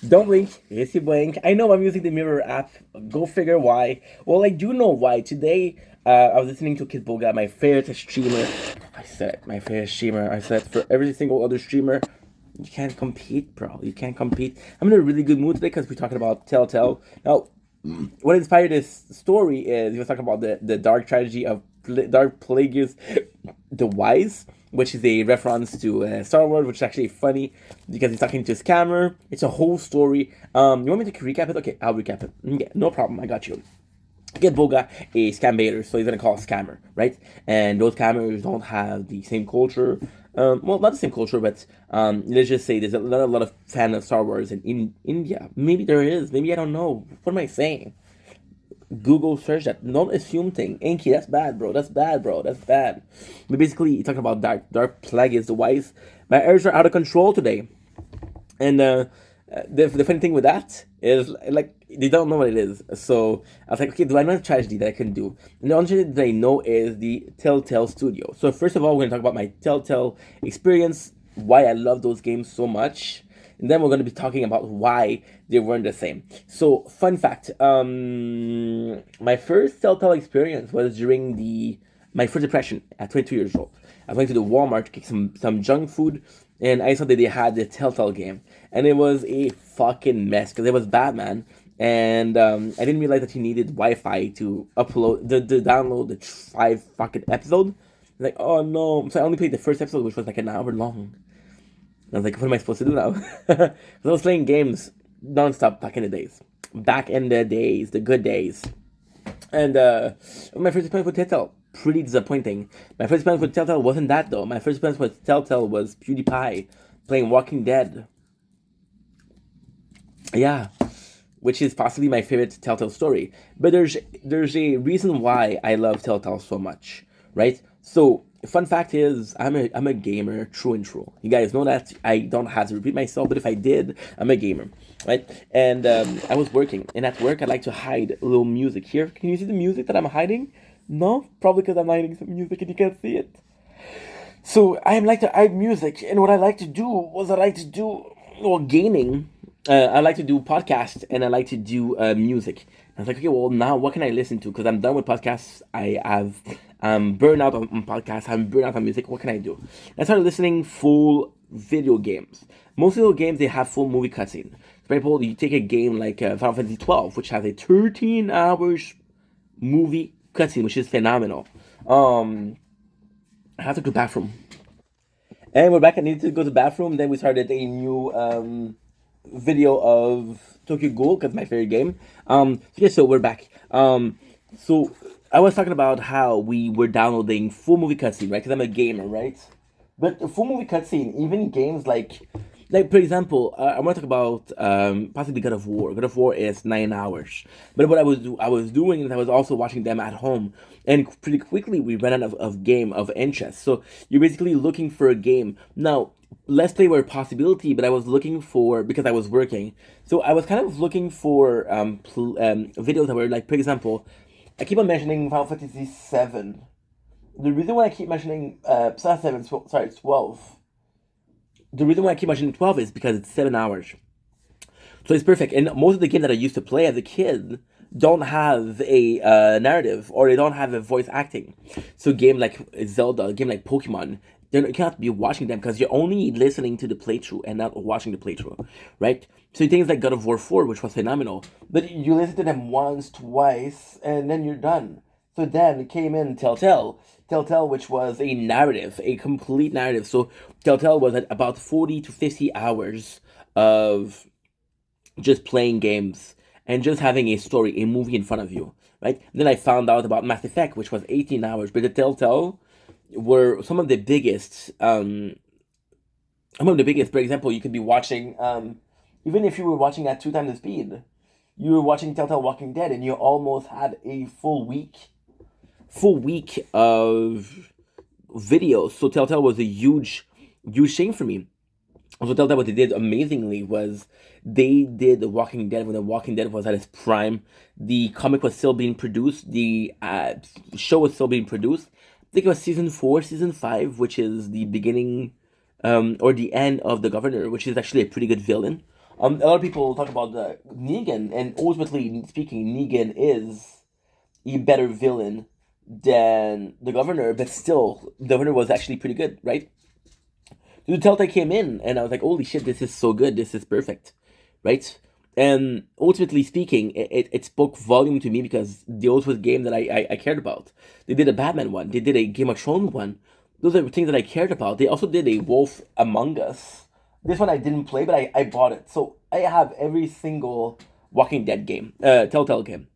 Don't blink. Yes, you blink. I know I'm using the Mirror app. Go figure why. Well, I do know why. Today, I was listening to Kid Boga, my favorite streamer. I said it, my favorite streamer. I said for every single other streamer, you can't compete, bro. You can't compete. I'm in a really good mood today because we're talking about Telltale. Now, what inspired this story is he was talking about the dark tragedy of Dark Plagueis the Wise, which is a reference to Star Wars, which is actually funny because he's talking to a scammer. It's a whole story. You want me to recap it? Okay, I'll recap it. Yeah, no problem. I got you. Get Boga a scam baiter, so he's gonna call a scammer, right? And those scammers don't have the same culture. Well, not the same culture, but let's just say there's not a lot of fan of Star Wars in India. Maybe there is. Maybe I don't know. What am I saying? Google search that. Don't assume thing. Enki, that's bad, bro. That's bad, bro. That's bad. But basically, you're talking about Dark Plague is the wise. My errors are out of control today. And the funny thing with that is, like, they don't know what it is. So I was like, okay, do I know a tragedy that I can do? And the only tragedy that I know is the Telltale Studio. So first of all, we're going to talk about my Telltale experience, why I love those games so much. And then we're going to be talking about why they weren't the same. So, fun fact, my first Telltale experience was during my first depression at 22 years old. I went to the Walmart to get some junk food, and I saw that they had the Telltale game. And it was a fucking mess, because it was Batman. And I didn't realize that you needed Wi-Fi to upload, to download the 5 fucking episode. Like, oh no. So I only played the first episode, which was like an hour long. I was like, what am I supposed to do now? Because I was playing games nonstop back in the days. Back in the days, the good days. And my first experience with Telltale, pretty disappointing. My first experience with Telltale wasn't that though. My first experience with Telltale was PewDiePie playing Walking Dead. Yeah, which is possibly my favorite Telltale story. But there's a reason why I love Telltale so much, right? So fun fact is I'm a gamer true and true. You guys know that. I don't have to repeat myself, but if I did, I'm a gamer, right? And I was working, and at work I like to hide a little music here. Can you see the music that I'm hiding? No, probably because I'm hiding some music and you can't see it. So I like to hide music, and what I like to do was well, gaming. I like to do podcasts, and I like to do music. I was like, okay, well, now what can I listen to? Because I'm done with podcasts. I'm burned out on podcasts. I'm burned out on music. What can I do? I started listening full video games. Most of the games, they have full movie cutscene. For example, you take a game like Final Fantasy 12, which has a 13 hours movie cutscene, which is phenomenal. I have to go to the bathroom. And we're back. I needed to go to the bathroom. Then we started a new video of Tokyo Ghoul, because my favorite game. So we're back. So I was talking about how we were downloading full movie cutscene, right? Because I'm a gamer, right? But the full movie cutscene, even games like for example, I want to talk about possibly God of War. God of War is 9 hours. But what I was doing is I was also watching them at home, and pretty quickly we ran out of game of interest. So you're basically looking for a game now. Let's Play were a possibility, but I was looking for, because I was working. So I was kind of looking for videos that were like, for example, I keep on mentioning Final Fantasy 7. The reason why I keep mentioning 7, sorry, 12. The reason why I keep mentioning 12 is because it's 7 hours. So it's perfect. And most of the games that I used to play as a kid don't have a narrative, or they don't have a voice acting. So game like Zelda, a game like Pokemon, you cannot be watching them because you're only listening to the playthrough and not watching the playthrough, right? So things like God of War 4, which was phenomenal, but you listen to them once, twice, and then you're done. So then came in Telltale, which was a narrative, a complete narrative. So Telltale was at about 40 to 50 hours of just playing games and just having a story, a movie in front of you, right? Then I found out about Mass Effect, which was 18 hours, but the Telltale were some of the biggest. Some of the biggest. For example, you could be watching, even if you were watching at 2 times the speed, you were watching Telltale Walking Dead, and you almost had a full week of videos. So Telltale was a huge thing for me. So Telltale, what they did amazingly was they did The Walking Dead when The Walking Dead was at its prime. The comic was still being produced. The show was still being produced. I think it was season 4, season 5, which is the beginning or the end of the Governor, which is actually a pretty good villain. A lot of people talk about Negan, and ultimately speaking, Negan is a better villain than the governor, but still, the governor was actually pretty good, right? The Telltale came in, and I was like, holy shit, this is so good, this is perfect, right? And ultimately speaking, it spoke volume to me because those was game that I cared about. They did a Batman one, they did a Game of Thrones one. Those are things that I cared about. They also did a Wolf Among Us. This one I didn't play, but I bought it. So I have every single Walking Dead game, Telltale game.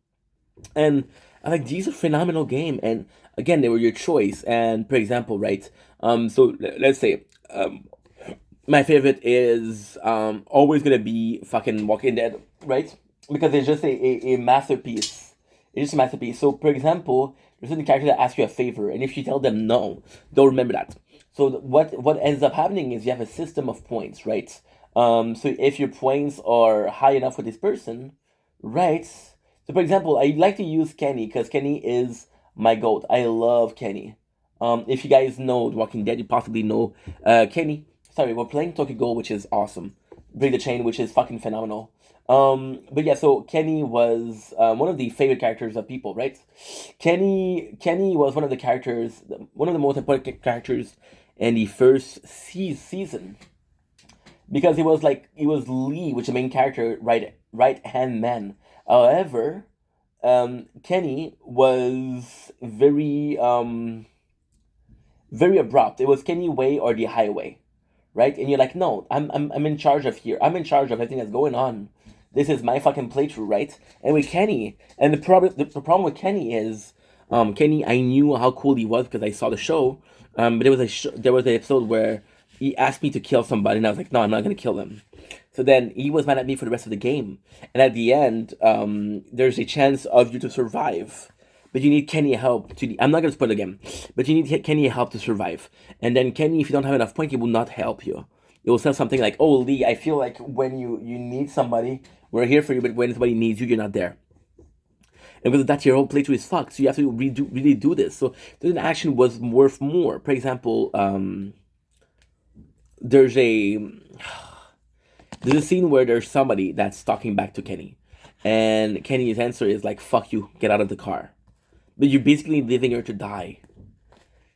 And I'm like, these are phenomenal game. And again, they were your choice. And for example, right? So let's say, my favorite is always gonna be fucking Walking Dead, right? Because it's just a masterpiece. It's just a masterpiece. So, for example, there's certain character that asks you a favor, and if you tell them no, they'll remember that. So, what ends up happening is you have a system of points, right? So if your points are high enough with this person, right? So, for example, I like to use Kenny because Kenny is my goat. I love Kenny. If you guys know Walking Dead, you possibly know Kenny. Sorry, we're playing Tokyo Ghoul, which is awesome. Break the Chain, which is fucking phenomenal. But yeah, so Kenny was one of the favorite characters of people, right? Kenny was one of the characters, one of the most important characters in the first season because he was Lee, which is the main character, right hand man. However, Kenny was very abrupt. It was Kenny way or the highway, right? And you're like, no, I'm in charge of here. I'm in charge of everything that's going on. This is my fucking playthrough, right? And with Kenny, and the problem with Kenny is, Kenny, I knew how cool he was because I saw the show. But there was an episode where he asked me to kill somebody, and I was like, no, I'm not gonna kill them. So then he was mad at me for the rest of the game. And at the end, there's a chance of you to survive. But you need Kenny help to. I'm not gonna spoil the game, but you need Kenny help to survive. And then Kenny, if you don't have enough points, he will not help you. It will say something like, "Oh, Lee, I feel like when you need somebody, we're here for you, but when somebody needs you, you're not there." And because that's your whole playthrough is fucked, so you have to really do this. So the action was worth more. For example, there's a there's a scene where there's somebody that's talking back to Kenny, and Kenny's answer is like, "Fuck you, get out of the car." But you're basically leaving her to die.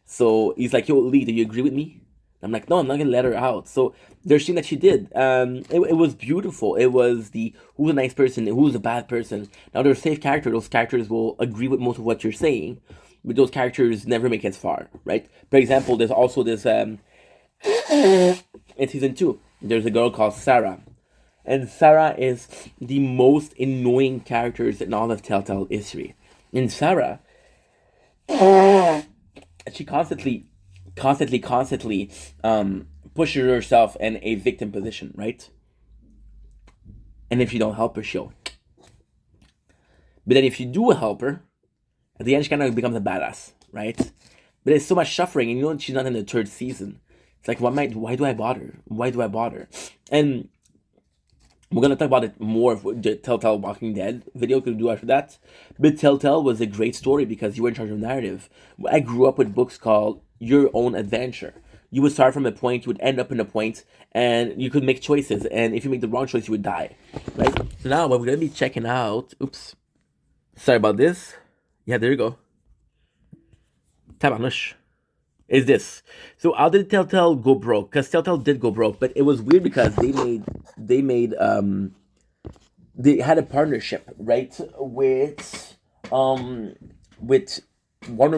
So he's like, "Yo, Lee, do you agree with me?" I'm like, "No, I'm not gonna let her out." So there's thing that she did. It was beautiful. It was the who's a nice person, and who's a bad person. Now they're a safe character. Those characters will agree with most of what you're saying, but those characters never make it as far, right? For example, there's also this in season two. There's a girl called Sarah, and Sarah is the most annoying characters in all of Telltale history. And Sarah, she constantly pushes herself in a victim position, right? And if you don't help her, she'll. But then if you do help her, at the end she kind of becomes a badass, right? But it's so much suffering, and you know she's not in the third season. It's like, why do I bother? Why do I bother? And we're gonna talk about it more of the Telltale Walking Dead video we could do after that. But Telltale was a great story because you were in charge of narrative. I grew up with books called Your Own Adventure. You would start from a point, you would end up in a point, and you could make choices. And if you make the wrong choice, you would die, right? So now what we're gonna be checking out. Oops, sorry about this. Yeah, there you go. Tabarnush. Is this. So how did Telltale go broke? Because Telltale did go broke, but it was weird because they had a partnership, right, with Warner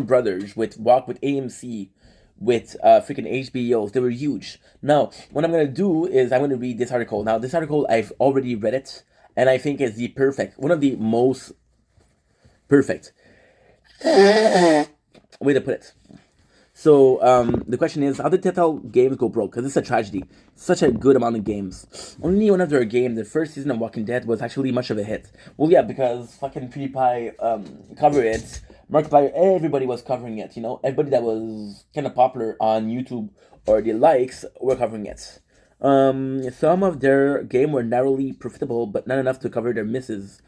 Brothers, with AMC, with freaking HBOs. They were huge. Now, what I'm gonna do is I'm gonna read this article. Now, this article I've already read it, and I think is one of the most perfect way to put it. So the question is, how did Telltale games go broke? Because it's a tragedy. Such a good amount of games. Only one of their games, the first season of Walking Dead, was actually much of a hit. Well, yeah, because fucking PewDiePie covered it. Markiplier, everybody was covering it. You know, everybody that was kind of popular on YouTube or the likes were covering it. Some of their game were narrowly profitable, but not enough to cover their misses.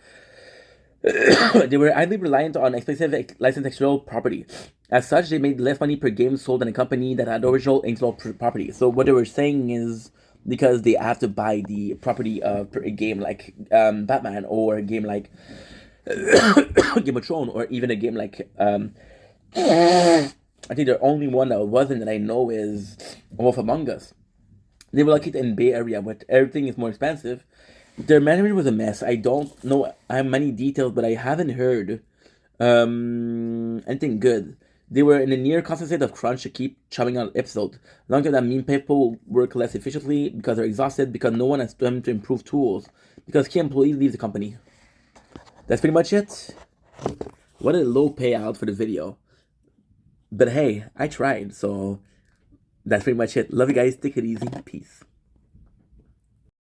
They were highly reliant on expensive licensed external property. As such, they made less money per game sold than a company that had original intellectual property. So what they were saying is because they have to buy the property of a game like Batman, or a game like Game of Thrones, or even a game like I think the only one that wasn't that I know is Wolf Among Us. They were located in Bay Area, but everything is more expensive. Their management was a mess. I don't know. I have many details, but I haven't heard anything good. They were in a near constant state of crunch to keep chumming out episodes. Long term, that means people work less efficiently because they're exhausted, because no one has time to improve tools, because key employees leave the company. That's pretty much it. What a low payout for the video. But hey, I tried, so that's pretty much it. Love you guys. Take it easy. Peace.